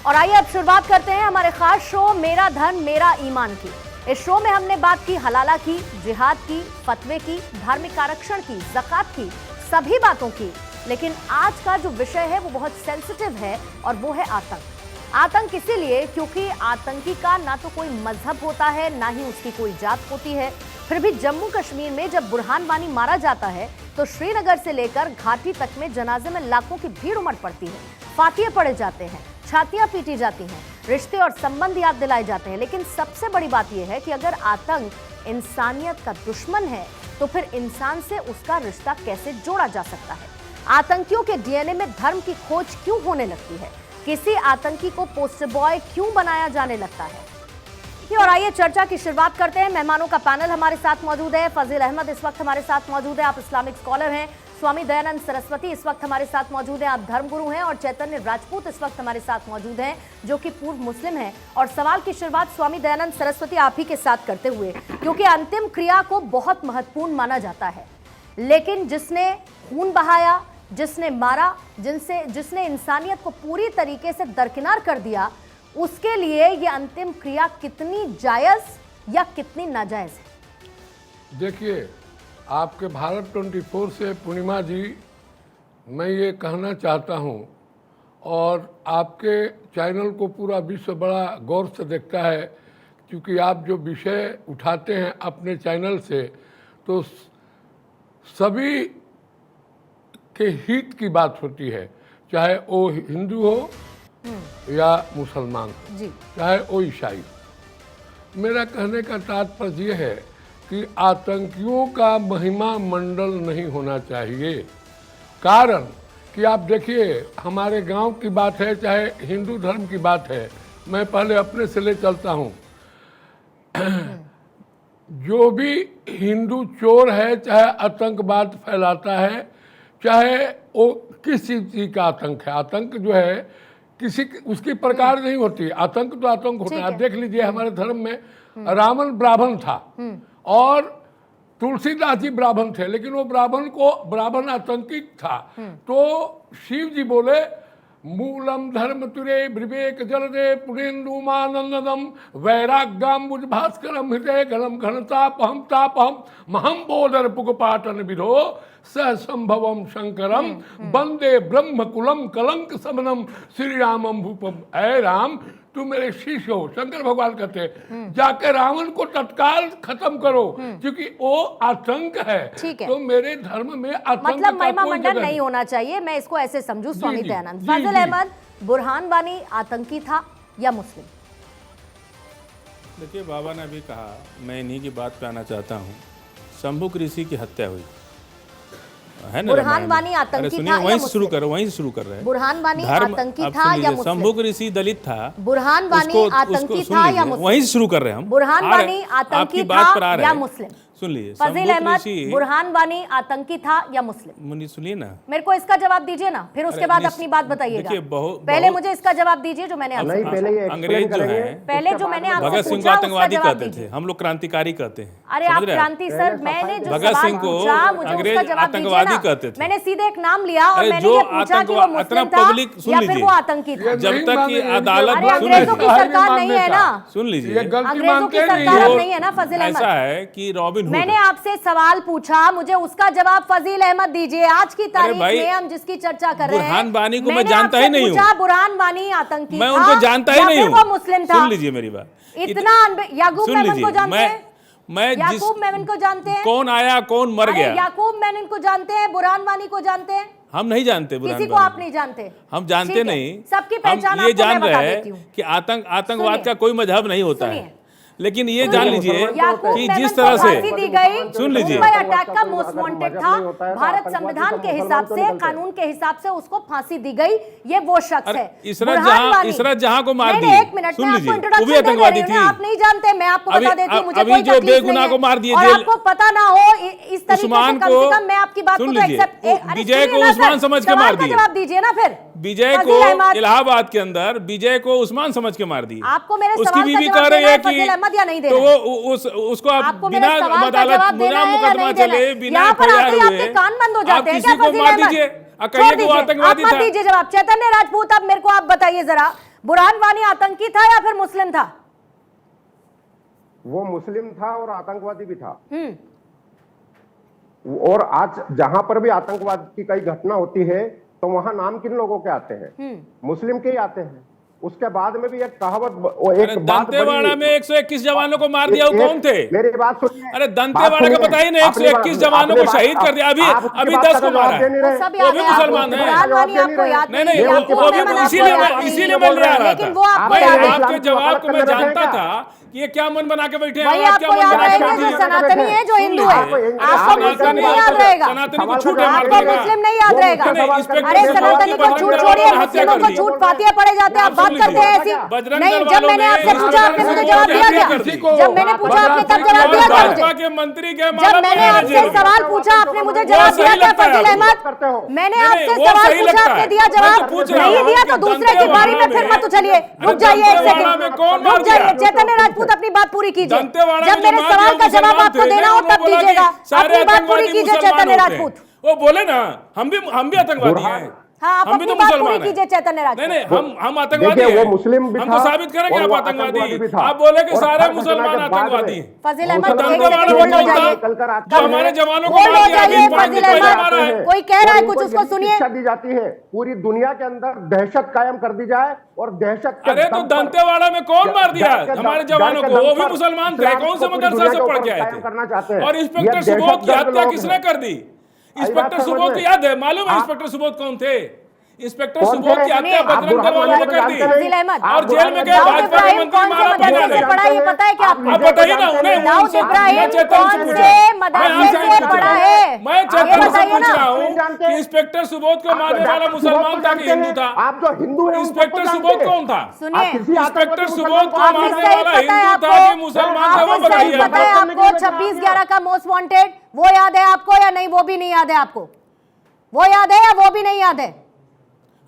और आइए अब शुरुआत करते हैं हमारे खास शो मेरा धन मेरा ईमान की। इस शो में हमने बात की हलाला की, जिहाद की, फतवे की, धार्मिक आरक्षण की, ज़कात की, सभी बातों की। लेकिन आज का जो विषय है वो बहुत सेंसिटिव है और वो है आतंक। आतंक इसीलिए क्योंकि आतंकी का ना तो कोई मजहब होता है, ना ही उसकी कोई जात होती है। फिर भी जम्मू कश्मीर में जब बुरहान वानी मारा जाता है तो श्रीनगर से लेकर घाटी तक में जनाजे में लाखों की भीड़ उमड़ पड़ती है, फातिये पड़े जाते हैं, छातियां पीटी जाती हैं, रिश्ते और संबंध याद दिलाए जाते हैं। लेकिन सबसे बड़ी बात यह है कि अगर आतंक इंसानियत का दुश्मन है तो फिर इंसान से उसका रिश्ता कैसे जोड़ा जा सकता है? आतंकियों के डीएनए में धर्म की खोज क्यों होने लगती है? किसी आतंकी को पोस्टर बॉय क्यों बनाया जाने लगता है? और आइए चर्चा की शुरुआत करते हैं। मेहमानों का पैनल हमारे साथ मौजूद है। फजील अहमद इस वक्त हमारे साथ मौजूद है, आप इस्लामिक स्कॉलर हैं। स्वामी दयानंद सरस्वती इस वक्त हमारे साथ मौजूद हैं, आप धर्मगुरु हैं। और चैतन्य राजपूत इस वक्त हमारे साथ मौजूद हैं, जो कि पूर्व मुस्लिम हैं। और सवाल की शुरुआत स्वामी दयानंद सरस्वती आप ही के साथ करते हुए, क्योंकि अंतिम क्रिया को बहुत महत्वपूर्ण माना जाता है, लेकिन जिसने खून बहाया, जिसने मारा, जिसने इंसानियत को पूरी तरीके से दरकिनार कर दिया, उसके लिए ये अंतिम क्रिया कितनी जायज या कितनी नाजायज है? देखिए, आपके भारत 24 से पूर्णिमा जी, मैं ये कहना चाहता हूँ, और आपके चैनल को पूरा विश्व बड़ा गौर से देखता है, क्योंकि आप जो विषय उठाते हैं अपने चैनल से, तो सभी के हित की बात होती है, चाहे वो हिंदू हो या मुसलमान हो, चाहे वो ईसाई हो। मेरा कहने का तात्पर्य यह है कि आतंकियों का महिमा मंडल नहीं होना चाहिए। कारण कि आप देखिए, हमारे गांव की बात है, चाहे हिंदू धर्म की बात है, मैं पहले अपने से ले चलता हूं। जो भी हिंदू चोर है, चाहे आतंकवाद फैलाता है, चाहे वो किसी चीज का आतंक है, आतंक जो है किसी उसकी प्रकार नहीं होती, आतंक तो आतंक होता है। देख लीजिए, हमारे धर्म में रावण ब्राह्मण था और तुलसीदास जी ब्राह्मण थे, लेकिन वो ब्राह्मण आतंकी था। तो शिव जी बोले, मूलम धर्म तुरे विवेक जलदे पुरेन्दुमानंदम वैराग्याम बुझ भास्करम हृदय गलम घनतापहम तापहम महम बोधर पुगपाटन विधो स संभवम शंकरम वंदे ब्रह्म कुलम कलंक समनम श्री रामम भूपम। ऐ राम, तू मेरे शिष्य हो, शंकर भगवान कहते हैं, जाके रावण को तत्काल खत्म करो, क्योंकि वो आतंक है। तो मेरे धर्म में आतंक मतलब महिमा मंडल नहीं होना चाहिए, मैं इसको ऐसे समझू। स्वामी दयानंद, फजल अहमद, बुरहान वानी आतंकी था या मुस्लिम? देखिए, बाबा ने अभी कहा, मैं इन्हीं की बात पे आना चाहता हूँ। शंभुक ऋषि की हत्या हुई है ना, बुरहान वानी आतंकी था या वहीं से शुरू कर रहे हैं। बुरहान वानी आतंकी था या मुस्लिम? शंभुक ऋषि दलित था, बुरहान वानी आतंकी था या मुस्लिम? वहीं से शुरू कर रहे हैं हम। बुरहान वानी आतंकी था या मुस्लिम? सुन लीजिए, फजील अहमद, बुरहान वानी आतंकी था या मुस्लिम? सुनिए ना, मेरे को इसका जवाब दीजिए ना, फिर उसके बाद अपनी बात बताइएगा। पहले मुझे इसका जवाब दीजिए जो मैंने आपसे अंग्रेज जो है, पहले जो मैंने आपसे भगत सिंह को आतंकवादी कहते थे, हम लोग क्रांतिकारी कहते हैं। अरे आप क्रांति सर, मैंने जो भगत सिंह को अंग्रेज आतंकवादी कहते थे। मैंने सीधे एक नाम लिया और मैंने ये पूछा कि वो मुस्लिम था या फिर वो आतंकी था। जब तक कि अदालत, अंग्रेजों की सरकार नहीं है ना, सुन लीजिए, अंग्रेजों की सरकार नहीं है ना फजील अहमद। ऐसा है कि रॉबिन हुड, मैंने आपसे सवाल पूछा, मुझे उसका जवाब फजील अहमद दीजिए। आज की तारीख में हम जिसकी चर्चा कर रहे हैं, बुरहान वानी को मैं जानता ही नहीं हूँ। बुरहान वानी आतंकी मैं उनको जानता ही नहीं हूँ, वो मुस्लिम था? सुन लीजिए मेरी बात। इतना याकूब मेमन को जानते हैं? मैं याकूब मेमन को जानते हैं? कौन आया कौन मर गया? याकूब मेमन को जानते हैं, बुरहान वानी को जानते हैं? हम नहीं जानते, किसी को आप नहीं जानते? हम जानते नहीं, सबकी पहचान हम ये जान रहे हैं कि आतंकवाद का कोई मजहब नहीं होता है। लेकिन ये जान लीजिए कि जिस तरह से दी गई, सुन लीजिए, अटैक का मोस्ट वांटेड था, भारत संविधान के हिसाब से, कानून के हिसाब से उसको फांसी दी गई। ये वो शख्स है इसरत जहां को मार दिए। एक मिनट, सुन लीजिए, वो भी आतंकवादी थी। आप नहीं जानते, मैं आपको बता देती हूँ। मुझे अभी जो बेगुनाह को मार दिए, आपको पता ना हो इस तरीके से, कम से कम मैं आपकी बात को विजय को उस्मान समझ के मार दिए। जवाब दीजिए ना फिर। विजय को इलाहाबाद के अंदर विजय को उस्मान समझ के मार दिए। आपको मेरे उसकी बीवी कह रही है कि तो वो उसको आप बिना अदालत, बिना मुकदमा चले, बिना एफआईआर हुए कान बंद हो जाते हैं, किसी को मार दीजिए, कहिए कि वो आतंकवादी था। दीजिए जवाब। चैतन्य राजपूत, अब मेरे को आप बताइए जरा, बुरहान वानी आतंकी था या फिर मुस्लिम था? वो मुस्लिम था और आतंकवादी भी था। और आज जहां पर भी आतंकवाद की कई घटना होती है तो वहां नाम किन लोगों के आते हैं? मुस्लिम के ही आते हैं। उसके बाद में भी एक कहावत, एक बात, दंतेवाड़ा में 121 जवानों को मार दिया, वो कौन थे? मेरी बात सुनिए। अरे दंतेवाड़ा का बताइए ना, 121 जवानों को शहीद कर दिया, अभी 10 को मारा है। वो भी मुसलमान है। नहीं नहीं, वो भी इसीलिए मैं ले रहा था। भाई आपके जवाब को मैं जानता था कि ये क्या मन बना के बैठे हैं। आपको याद रहेगा जो सनातनी है, जो हिंदू है, आपको मुस्लिम नहीं याद रहेगा, सनातनी को छूट है, आपको मुस्लिम नहीं याद रहेगा। अरे सनातनी को छूट छोड़िए, मुस्लिमों को छूट फातिया पड़े जाते हैं, आप बात करते हैं ऐसी। नहीं, जब मैंने आपसे पूछा आपने मुझे जवाब दिया क्या? जब मैंने पूछा आपने तब जवाब दिया क्या मुझे? के मंत्री के जब मैंने आपसे सवाल पूछा आपने मुझे जवाब दिया क्या फजील अहमद? मैंने आपसे सवाल पूछा आपने दिया जवाब? नहीं दिया तो दूसरे की बारी में फिर मत उछलिए। रुक जाइए एक सेकंड, रुक जाइए। चैतन्य राजपूत अपनी बात पूरी कीजिए। जब मेरे सवाल का जवाब आपको देना हो तब दीजिएगा। अपनी बात पूरी कीजिए चैतन्य राजपूत। वो बोले ना हम भी आतंकवादी हैं। हाँ, आप अपनी बात पूरी कीजिए चैतन्य राजपूत। नहीं हम आतंकवादी हैं। वो मुस्लिम भी हमको था, साबित करेंगे आप आतंकवादी। था। आप बोले कि और सारे हर मुसलमान घटना के बाद आतंकवादी में हैं। फजील अहमद दंतेवाड़ा में होल्ड हो कौन जाइए, था जो हमारे जवानों को होल्ड मार हो दिया? जाइए अभी पांच फजील दिन पहले मारा अहमद। है। कोई कह रहा है और कुछ, इनको उसको ये सुनिए। शिक्षा दी जाती है पूरी दुनिया के अंदर दहशत कायम कर दी जाए और दहशत के अरे तो दम पर दंतेवाड़ा में कौन मार दिया डर के हमारे दम- जवानों डर को? के वो दम भी पर मुसलमान थे। इस्लाम कौन से को पूरी मदरसा दुनिया से के पढ़ ऊपर के आए कायम करना चाहते थे? हैं। और इंस्पेक्टर ये सुबोध की दहशतगर्द हत्या लोग किसने हैं। कर दी? इंस्पेक्टर सुबोध को याद है? मालूम है इंस्पेक्टर सुबोध कौन थे? इंस्पेक्टर कौन सुबोध थे? की हत्या बजरंग दल वालों ने कर दी फजील अहमद, और जेल में गए दाऊद भाजपा के इब्राहिम मंत्री कौन से मारा मदरसे बिना से पढ़ा है, ये पता है क्या आपको? आप बताइए ना उन्हें। दाऊद इब्राहिम कौन से मदरसे से पढ़ा है? मैं ये चैतन्य से बताइए पूछ ना। रहा हूँ कि इंस्पेक्टर सुबोध को मारने वाला मुसलमान था कि हिंदू था? आप जो हिंदू हैं इंस्पेक्टर सुबोध कौन था? सुनिए, इंस्पेक्टर सुबोध को हाफिज मारने सईद वाला पता है हिंदू था कि आपको? मुसलमान था? वो हाफिज बताइए सईद पता है आपको? 26/11 का मोस्ट वांटेड वो याद है आपको या नहीं? वो भी नहीं याद है आपको? वो याद है या वो भी नहीं याद है?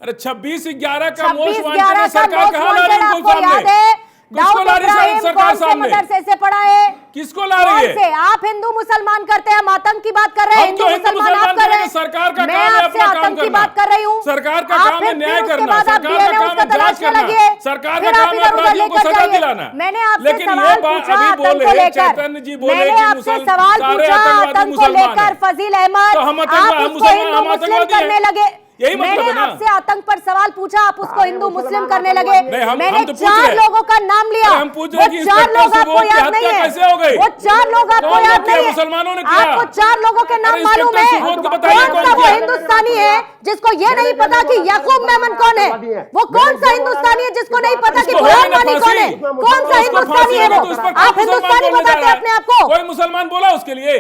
अरे 26/11 का मोस्ट 26/11 वांटेड का सरकार मोस्ट कहां ला रही वांटेड है आपको याद है? किसको ला रही है सरकार कौन से सामने? मदरसे से पढ़ा है? किसको ला रही है? कौन से? आप हिंदू मुसलमान करते हैं, हम आतंक की बात कर रहे हैं। हम तो हिंदू मुसलमान कर रहे हैं। सरकार का मैं काम है आपसे अपना काम आतंक की करना। बात कर रही हूँ। सरकार का आप काम है फिर न्याय उसके करना। बाद आप सरकार का DNA काम उसका है जांच तलाशने करना। लगिए। सरकार का फिर काम आप है इधर उधर अपराधियों को लेकर सजा जाइए। दिलाना। मैंने आपसे लेकिन ये सवाल बात पूछा अभी आतंक बोले को लेकर। चैतन्य जी बोले मैंने कि आपसे सवाल सारे पूछा आतंकवादी आतंक को मुसलमान लेकर हैं। फजील अहमद, तो हम आप आतंकवादी उसको हिंदू हम मुस्लिम आतंकवादी करने हैं। लगे। यही मतलब मैंने है ना? आपसे आतंक पर सवाल पूछा, आप उसको हिंदू मुस्लिम करने लगे। नहीं, हम मैंने तो पूछ 4 रहे। लोगों का नाम लिया। अरे हम पूछ रहे वो कि 4 इंस्पेक्टर लोग आपको सुबोध की याद नहीं हत्या है। कैसे हो गई? वो 4 लोग आपको कौन याद लोग किया? नहीं है। मुसलमानों ने किया। आपको 4 लोगों के नाम अरे मालूम है? इंस्पेक्टर सुबोध को बताइए कौन कौन सा वो किया? हिंदुस्तानी है जिसको ये नहीं पता कि याकूब मेमन कौन है? वो कौन सा हिंदुस्तानी है जिसको नहीं पता कि उसको बुरहान होगा ना वानी कौन है? फांसी। कौन सा उसको हिंदुस्तानी फांसी है होगा वो? तो उस पर आप कौन मुसलमान हिंदुस्तानी बोलने जा बताते रहा हैं है? अपने आप को? कोई मुसलमान बोला उसके लिए?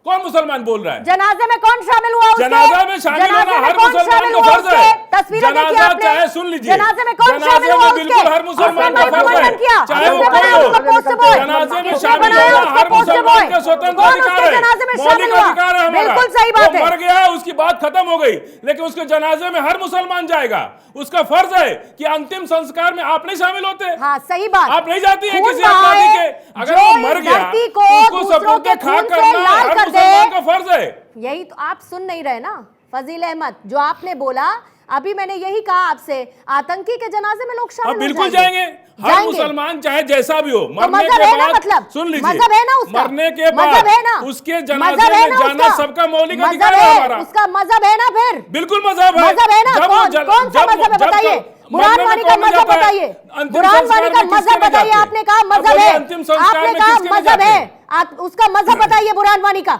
कौन मुसलमान बोल रहा है? जनाजे में कौन शामिल हुआ उसके? जनाजा में शामिल होना जनाजे में हर कौन मुसलमान शामिल का हुआ फर्ज है। उसके? तस्वीरें देखी जनाजा आपने? चाहे सुन लीजिए। जनाजे में कौन जनाजे शामिल में हुआ बिल्कुल उसके? हर मुसलमान उसने का फर्ज बयान है। किया। चाहे वो उसने कोई बनाया हो। उसका पोस्टर बॉय। जनाजे में उसने शामिल बनाया होना उसका हर पोस्टर मुसलमान बॉय। का स्वतंत्र कौन अधिकार उसके है। जनाजे में मौलिक शामिल हुआ? अधिकार है हमारा। बिल्कुल सही बात वो है। मर गया है, उसकी बात खत्म हो गई, लेकिन उसके जनाजे में हर मुसलमान जाएगा। उसका फर्ज है कि अंतिम संस्कार में आप नहीं शामिल होते। हाँ, सही बात। आप नहीं जाती है खून किसी बहाए, अपराधी के। अगर जो वो इस मर गया धरती को तो उसको दूसरों सपूत के खा खून से करना लाल हर कर दे। मुसलमान का फर्ज है। यही तो आप सुन नहीं रहे ना फजील अहमद, जो आपने बोला अभी मैंने यही कहा आपसे, आतंकी के जनाजे में लोग शामिल हो बिल्कुल जाएंगे। हर मुसलमान चाहे जैसा भी हो, मरने के बाद मतलब सुन लीजिए, मजहब है ना उसका, मरने के बाद मजहब है ना, उसके जनाजे में जाना सबका मौलिक अधिकार है हमारा। उसका मजहब है ना? फिर बिल्कुल मजहब है। मजहब है ना? कौन सा मजहब है बताइए? बुरहान वानी का मजहब बताइए। बुरहान वानी का मजहब बताइए। आपने कहा मजहब है, आपने कहा मजहब है, आप उसका मजहब बताइए। बुरहान वानी का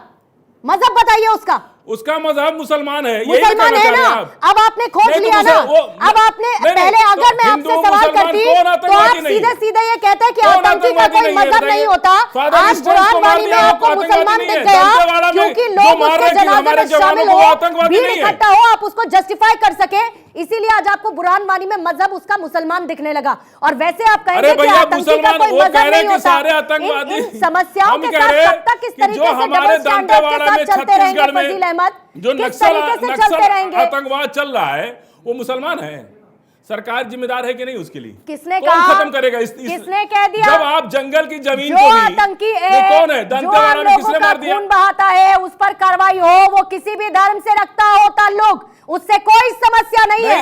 मजहब बताइए। उसका मजहब मुसलमान है। मुसलमान है ना? अब आपने खोज लिया ना? अब आपने पहले अगर मैं आपसे सवाल करती तो आप सीधे सीधे ये कहते कि आतंकी का कोई मजहब नहीं होता। आज बुरहान वानी में आपको मुसलमान दिख गया क्योंकि लोग उसके जनाजे में शामिल हो, भीड़ इकट्ठा हो, आप उसको जस्टिफाई कर सके, इसीलिए आज आपको बुरहान वानी में मजहब उसका मुसलमान दिखने लगा। और वैसे आप कहेंगे कि आतंकी का कोई मजहब नहीं होता। इन समस्याओं के साथ कब तक इस तरीके से डबल स्टैंडर्ड के साथ चलते रहेंगे फजील अहमद? जो किस तरीके से चलते रहेंगे? आतंकवाद चल रहा है वो मुसलमान है। सरकार जिम्मेदार है कि नहीं उसके लिए? किसने कौन कहा? खत्म करेगा किसने कह दिया? जब आप जंगल की जमीन जो को भी, आतंकी वो कौन है? दंतेवाड़ा में किसने मार दिया? खून बहाता है उस पर कार्रवाई हो, वो किसी भी धर्म से रखता हो ताल्लुक, उससे कोई समस्या नहीं है।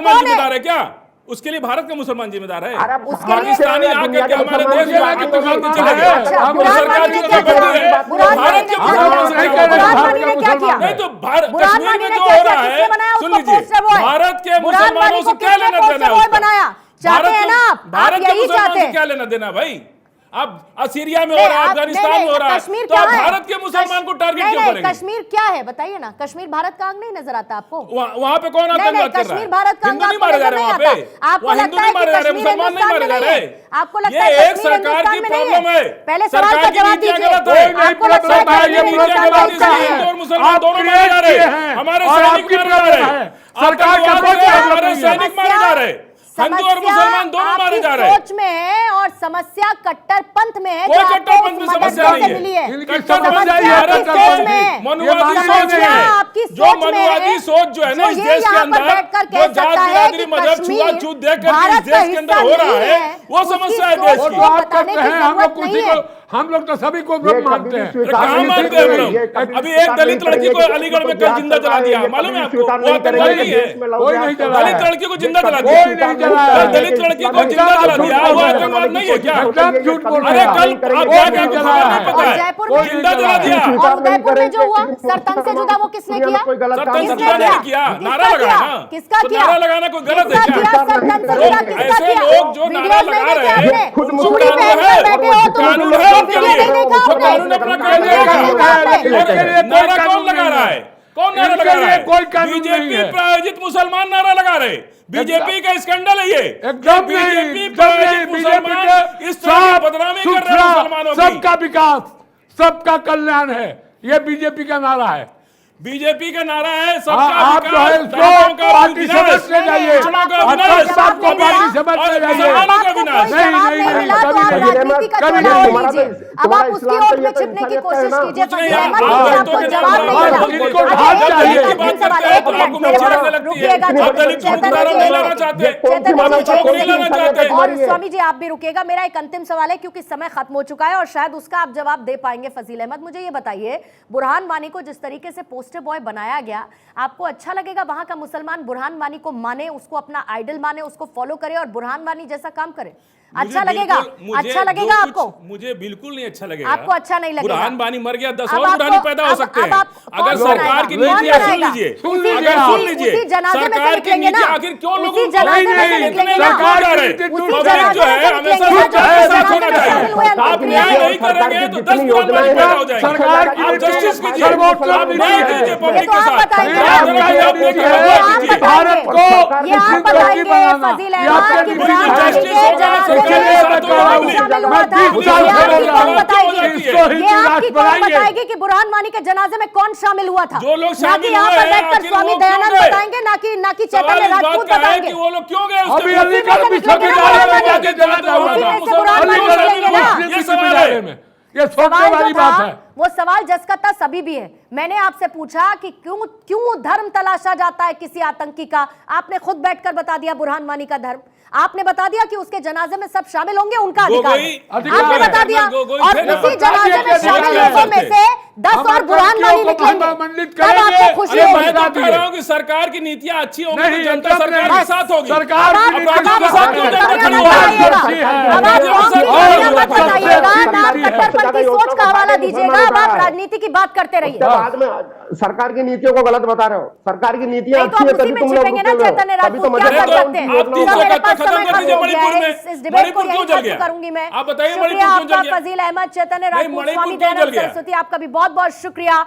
मुसलमान कौन है? जिम्मेदार है क्या? उसके लिए भारत का मुसलमान जिम्मेदार है? अरे पाकिस्तानी आकर के हमारे देश में आतंकवाद की चले गए। अच्छा, वो सरकार की बुरहान तरफ बढ़ती है। बुरहान भारत के मुसलमान से क्या बुरहान करना है? वानी ने क्या किया? नहीं तो बुरहान कश्मीर वानी में ने जो क्या हो किया? रहा किसने है, बनाया सुन उसको लीजिए, पोस्टर बॉय? भारत के बुरहान वानी मुसलमानों को से क्या किसने लेना पोस्टर देना है बॉय उसका? बनाया? चाहते हैं ना आप भारत के यही मुसलमानों चाहते से हैं। क्या लेना देना भाई? अब सीरिया में हो रहा है, अफगानिस्तान में हो रहा है, कश्मीर तो क्या आप है? भारत के मुसलमान को टारगेट क्यों करेंगे? कश्मीर क्या है बताइए ना, कश्मीर भारत का अंग नहीं नजर आता आपको? वहां पे कौन आतंकवाद कर रहा है? कश्मीर भारत का हिंदू नहीं मारे जा रहे वहां पे, वहां हिंदू नहीं मारे जा रहे, मुसलमान नहीं मारे जा रहे। आपको लगता है ये एक सरकार की प्रॉब्लम है। पहले सवाल का जवाब दीजिए। आपको लगता है हिंदू और मुसलमान दोनों मारे जा रहे हैं, हमारे सैनिक मारे जा रहे हैं, सरकार का हमारे सैनिक मारे जा रहे हैं, हिंदू और मुसलमान दोनों मारे जा रहे हैं। सोच में है और समस्या कट्टरपंथ में है। कोई कट्टरपंथ में समस्या नहीं है, मनुवादी सोच है, जो मनुवादी सोच जो है ना इस देश के अंदर, जो जात बिरादरी मजहब छुआछूत देख कर इस देश के अंदर हो रहा है, वो समस्या है देश की। हम लोग तो सभी को ब्रह्म मानते हैं। कहाँ मानते हैं हम लोग? अभी एक दलित लड़की को अलीगढ़ में कल जिंदा जला दिया, मालूम है आपको? वो आतंकवादी नहीं है, कोई नहीं जला, दलित लड़की को जिंदा जला दिया, कल दलित लड़की को जिंदा जला दिया, वो आतंकवाद नहीं है क्या? अरे कल आप क्या क्या नहीं पता है, जिंदा जला दिया। और उदयपुर में जो हुआ सरतंग से जुदा, वो किसने किया? सरतंग से जुदा नहीं किया, नारा लगाया ना। किसका किया? नारा लगाना कोई गलत है क्या? ऐसे लोग जो नारा लगा रहे हैं, कानून है उनके लिए, कानून अपना काम करेगा। नारा कौन लगा रहा है? कौन नारा लगा रहा है? बीजेपी प्रायोजित मुसलमान नारा लगा रहे। बीजेपी का स्कैंडल है ये, बीजेपी प्रायोजित मुसलमान इस तरह की बदनामी कर रहे हैं मुसलमानों की। सबका विकास, सबका कल्याण है, ये बीजेपी का नारा है। बीजेपी का नारा है सबका आप जो है विकास, पार्टी समझते जाइए, सबको पार्टी समझते जाइए। अब आप उसकी ओर में छिपने की कोशिश कीजिए। फजील अहमद, आपको जवाब नहीं मिला। और स्वामी जी आप भी रुकिएगा, मेरा एक अंतिम सवाल है क्योंकि समय खत्म हो चुका है और शायद उसका आप जवाब दे पाएंगे। फजील अहमद, मुझे ये बताइए, बुरहान वानी को जिस तरीके से पोस्टर बॉय बनाया गया, आपको अच्छा लगेगा वहां का मुसलमान बुरहान वानी को माने, उसको अपना आइडल माने, उसको फॉलो करे और बुरहान वानी जैसा काम करे? अच्छा लगेगा? अच्छा लगेगा आपको? मुझे बिल्कुल नहीं अच्छा लगेगा। आपको अच्छा नहीं लगेगा? बुरहान वानी मर गया, 10 और बुरहानी पैदा हो सकते हैं। अगर सरकार की नीति सुन लीजिए, अगर सुन लीजिए, सरकार की नीति आखिर क्यों लोगों को सरकार जो है हमेशा सरकार के साथ होना चाहिए। आप न्याय नहीं करेंगे तो 10 बुरहानी पैदा हो जाएंगे। आप जस्टिस कीजिए, आप न्याय कीजिए पब्लिक के साथ। भारत को बताएगी कि बुरहान वानी के जनाजे में कौन शामिल हुआ था? जो लोग शामिल यहाँ पर बैठकर स्वामी दयानंद बताएंगे, ना कि चैतन्य राजपूत बताएंगे। वो लोग क्यों गए? अभी अलीगढ़ विश्वविद्यालय में जाके जनाजा हुआ था। ये सोचने वाली बात है। वो सवाल जिसका था सभी भी है। मैंने आपसे पूछा कि क्यों धर्म तलाशा जाता है किसी आतंकी का, आपने खुद बैठकर बता दिया बुरहान वानी का धर्म। आपने बता दिया कि उसके जनाजे में सब शामिल होंगे, उनका अधिकार है, आपने बता दिया। और उसी जनाजे में शामिल लोगों में से 10 और बुरहान वानी निकलेंगे, तब आपको खुशी होगी। मैं कह रहा हूं कि सरकार की नीतियां अच्छी होंगी तो जनता सरकार के साथ होगी। सरकार अपराधियों के साथ क्यों जनता खड़ी होगी? अब आप बताइएगा ना, कट्टरपंथी सोच का हवाला दीजिएगा, अब आप राजनीति की बात करते रहिए। बाद में सरकार की नीतियों को गलत बता रहे हो। सरकार की नीतियां अच्छी है तभी तुम लोग चैतन्य राजपूत क्या कर सकते हैं? खत्म कर दीजिए मणिपुर में। इस डिबेट को क्यों जल गया? करूंगी मैं। आप बताइए शुक्रिया मणिपुर क्यों जल आपका गया? फजील अहमद, चैतन्य राजपूत, स्वामी मणिपुर क्यों जल दयानंद गया? सरस्वती, आपका भी बहुत बहुत शुक्रिया।